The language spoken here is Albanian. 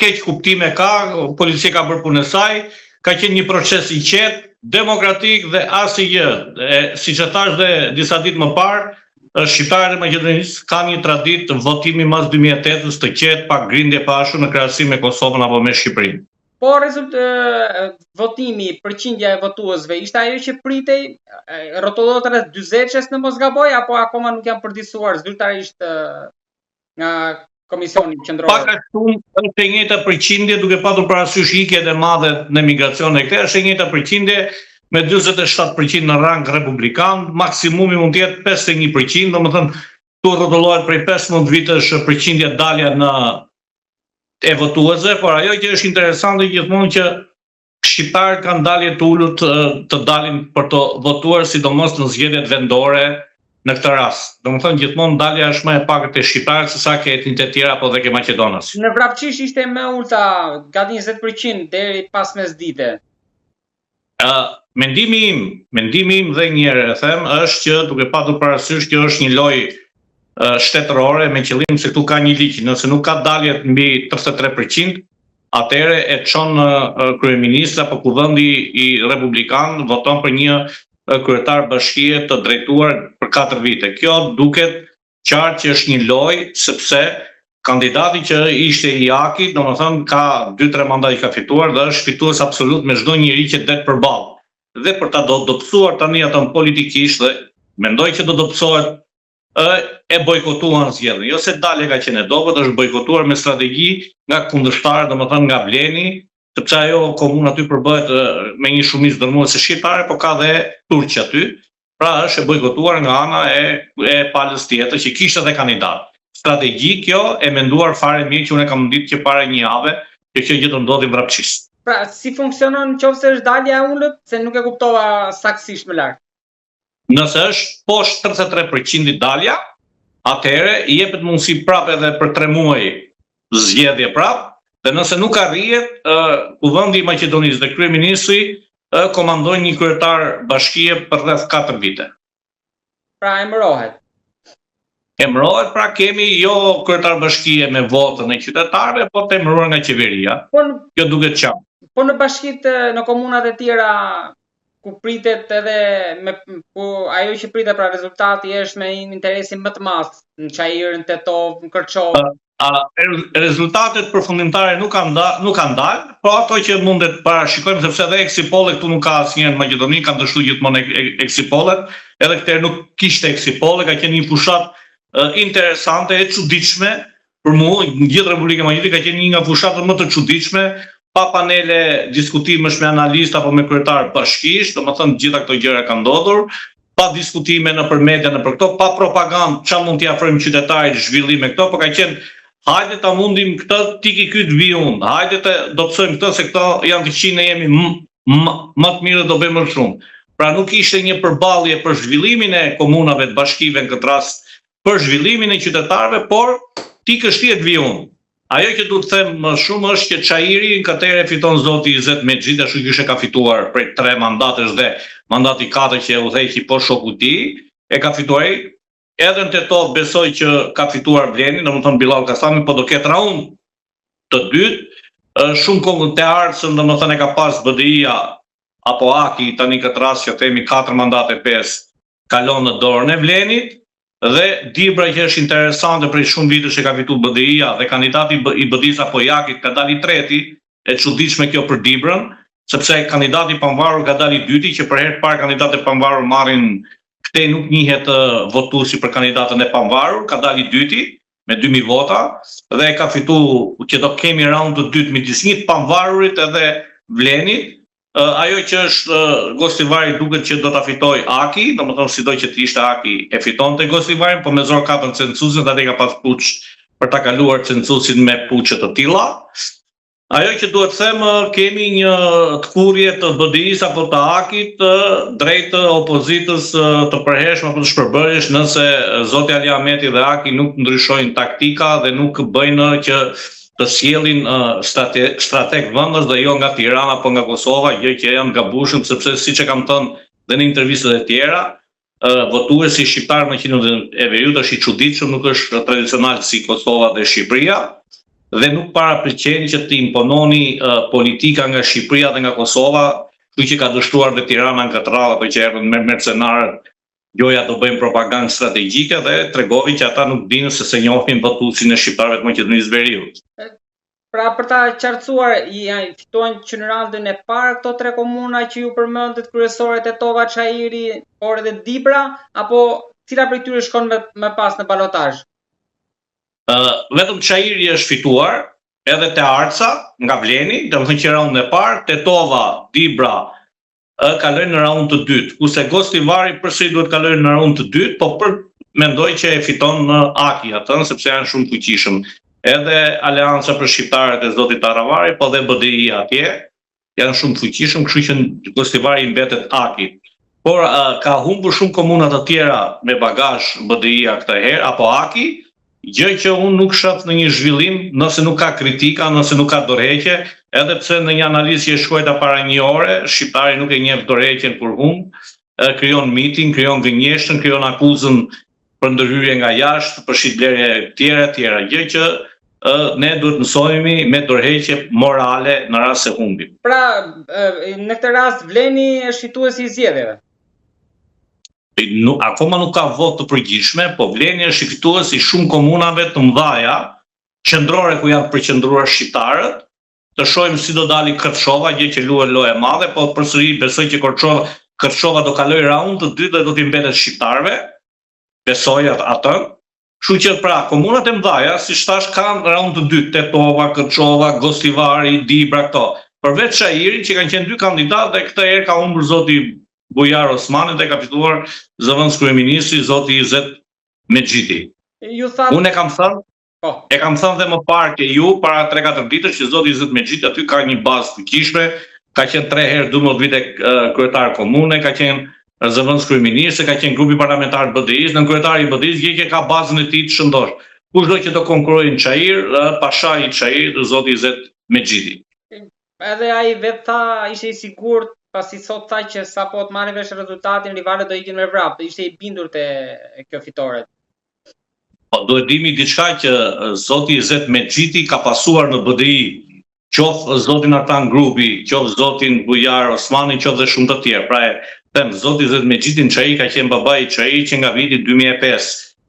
keq kuptime ka, policia ka bërë punën e saj, ka qenë një proces i qetë, demokratik dhe asnjë, siç e thash dhe disa ditë më parë, shqiptarët e Maqedonisë kanë një traditë votimi mas 2008-s të qetë, pa grindje pa ashtu në krahasim me Kosovën apo me Shqipërinë. Po votimi, përqindja e votuesve, ishte ajo që pritej, rrotullohet rreth 40-s në mos gaboj, apo akoma nuk janë përdisuar zyrtarisht nga Komisioni Qendror? Pak a shumë është e njëjta përqindje, duke patur parasysh ikjet e madhe në migracion e këtej, është e njëjta përqindje me 47% në rang republikan, maksimumi mund të jetë 51%, domethënë tu rrotullohet prej 15 vitesh përqindja dalja në e votuesve, por ajo që është interesante gjithmonë që shqiptarët kanë dalje të ulur të dalin për të votuar, sidomos në zgjedhjet vendore në këtë rast. Domethënë gjithmonë dalja është më e pakët e shqiptarëve se sa ke etnitet tjera apo dhe ke maqedonas. Në Vrapqish ishte më ulta, gati 20% deri pas mesdite. Mendimi im dhe një herë e them është që duke patur parasysh që është një lojë shtetërore me qëllim se këtu ka një ligj, nëse nuk ka dalje mbi 33%, atëherë e çon kryeministri apo kuvendi i republikan voton për një kryetar bashkie të drejtuar për 4 vite. Kjo duket qartë që është një lojë, sepse kandidati që ishte i Akit, domethënë ka 2-3 mandate ka fituar dhe është fitues absolut me çdo njeri që det përballë. Dhe për ta dobësuar tani atë politikisht dhe mendoj që do dobësohet e bojkotuan zgjedhjen. Jo se dalja ka qenë e dobët, është bojkotuar me strategji nga kundërshtarët, domethënë nga Vleni, sepse ajo komunë aty përbëhet me një shumicë dërmuese shqiptare, por ka dhe turq aty. Pra është e bojkotuar nga ana e palës tjetër që kishte edhe kandidat. Strategji kjo e menduar fare mirë që unë kam ditë që para një jave që kjo gjë do ndodhi në Vrapqish. Pra si funksionon nëse është dalja e ulët, se nuk e kuptova saktësisht më lart. Nëse është poshtë 33% dalja, atëherë i jepet mundësi prapë edhe për 3 muaj zgjedhje prapë, dhe nëse nuk arrihet, kuvendi i Maqedonisë dhe kryeministri komandojnë një kryetar bashkie për rreth 4 vite. Pra emërohet. Emërohet, pra kemi jo kryetar bashkie me votën e qytetarëve, po të emëruar nga qeveria. Kjo duket qartë. Po në bashkitë, në komunat e tjera ku pritet edhe ajo që pritet pra rezultati është me interesin më të madh në Çajirën, Tetov, në Kërçov. Rezultatet përfundimtare nuk kanë dalë, po ato që mundet parashikojmë, sepse edhe eksipollet këtu nuk ka asnjëherë në Maqedoni, kanë dështuar gjithmonë eksipollet, edhe këtë nuk kishte eksipollet, ka qenë një fushat interesante e çuditshme për mua, në gjithë Republikën e Maqedonisë ka qenë një nga fushatët më të çuditshme, pa panele diskutimesh me analistë apo me kryetar bashkish, domethënë gjitha këto gjëra kanë ndodhur, pa diskutime nëpër media nëpër këto, pa propagandë, çfarë mund t'i afrojmë qytetarit zhvillim me këto, por ka qenë hajde ta mundim këtë, ti ki kyt vi unë, hajde të dobësojmë këtë, se këto janë të qinë, jemi më të mirë, do bëjmë më shumë. Pra nuk ishte një përballje për zhvillimin e komunave të bashkive në këtë rast, për zhvillimin e qytetarëve, por ti kështiet vi unë. Ajo që duhet të them më shumë është që Çajiri në katëre fiton zoti Izet Mexhi, ashtu që ka fituar prej 3 mandatesh dhe mandati 4 që e udhëheqi po shoku i tij, e ka fituar edhe në Tetov, besoj që ka fituar Vleni, domethënë Billall Kasami, po do ketë raund të dytë, shumë kohë të ardhshëm, domethënë e ka pas BDI-ja apo Aki, tani këtë rast që themi 4 mandate 5 kalon në dorën e Vlenit. Dhe Dibra që është interesante prej shumë vitesh që ka fituar BDI-ja dhe kandidati i BDI-s apo Jakit ka dalë i treti, e çuditshme kjo për Dibrën, sepse kandidati i pavarur ka dalë i dyti, që për herë të parë kandidatët e pavarur marrin, këtej nuk njihet votuesi për kandidatën e pavarur, ka dalë i dyti me 2000 vota dhe ka fituar që do kemi raund të dytë midis një të pavarurit edhe Vlenit. Ajo që është Gostivari duket që do ta fitoj Aki, domethënë sidoj që të ishte Aki e fitonte Gostivarin, po me zor kapën censusin, atë ka pas puç për ta kaluar censusin me puçe të tilla. Ajo që duhet të them, kemi një tkurrje të BDI-s apo të Akit drejt opozitës të përhershme apo të shpërbërjesh, nëse zoti Ali Ahmeti dhe Aki nuk ndryshojnë taktika dhe nuk bëjnë që të sjellin strateg vendës dhe jo nga Tirana apo nga Kosova, gjë që janë gabueshëm, sepse siç e kam thënë dhe në intervistat e tjera, votuesi shqiptar në Maqedoninë e Veriut është i çuditshëm, nuk është tradicional si Kosova dhe Shqipëria. dhe nuk parapëlqen që të impononi politika nga Shqipëria dhe nga Kosova, kështu që ka dështuar dhe Tirana në këtë radhë, apo që erdhën me mercenarët, joja do bëjmë propagandë strategjike dhe tregovi që ata nuk dinë se njohin votuesin e shqiptarëve të Maqedonisë Veriut. Pra për ta qartësuar, fitojnë që në raundin e parë këto 3 komuna që ju përmendët, kryesorët Tetova, Çairi, por edhe Dibra, apo cila prej tyre shkon më pas në balotazh? Vetëm Çairi është fituar, edhe te Arca nga Vleni, domethënë që raundin e parë, Tetova, Dibra kalojnë në raund të dytë, kurse Gostivari përsëri duhet kalojnë në raund të dytë, po mendoj që e fiton në Aki atë, sepse janë shumë fuqishëm. Edhe Aleanca për shqiptarët e zotit Taravari, po dhe BDI atje, janë shumë fuqishëm, kështu që Gostivari mbetet Aki. Por ka humbur shumë komuna të tjera me bagazh BDI-a këtë herë, apo Aki, gjë që unë nuk shoh në një zhvillim, nëse nuk ka kritika, nëse nuk ka dorëheqje, edhe pse në një analizë që e shkruajta para 1 ore, shqiptari nuk e njeh dorëheqjen kur humb, krijon mitin, krijon gënjeshtën, krijon akuzën për ndërhyrje nga jashtë, për shitblerje tjera, gjë që ne duhet mësojmë me dorëheqje morale në rast se humbim. Pra, në këtë rast Vleni është fituesi i zgjedhjeve. Akoma nuk ka votë të përgjithshme, po Vleni është fituesi i shumë komunave të mëdha, qendrore ku janë përqendruar shqiptarët. Të shohim si do dali Kërçova, gjë që luhet lojë e madhe, po përsëri besoj që Kërçova do kaloj raund të dytë dhe do t'i mbetet shqiptarëve. Besoj atë. Kështu që pra komunat e mëdha, siç thash, kanë raund të dytë, Tetova, Kërçova, Gostivari, Dibra këto. Përveç Çairit që kanë qenë 2 kandidatë dhe këtë herë ka humbur zoti Bujar Osmani dhe ka fituar zëvendës kryeministri zoti Izet Mexhiti. Unë e kam thënë dhe më parë ke ju para 3-4 ditësh që zoti Izet Mexhiti aty ka një bazë fuqishme, ka qenë 3 herë 12 vite kryetar komune, ka qenë zëvendës kryeministri, ka qenë grupi parlamentar BDI-s, në kryetari i BDI-s që ka bazën e tij të shëndosh. Kushdo që do konkurrojë në Çair, pasha i Çairit zoti Izet Mexhiti. Edhe ai vetë tha ishte i sigurt, pasi sot tha që sapo të marrë vesh rezultatin, rivalët do ikin me vrap, ishte i bindur te kjo fitore. Po duhet dimi diçka që zoti Izet Mexhiti ka pasuar në BDI, qoftë zotin Artan Grupi, qoftë zotin Bujar Osmani, qoftë dhe shumë të tjerë. Pra them, zoti Izet Mexhiti në Çair ka qenë babai i Çairit që nga viti 2005.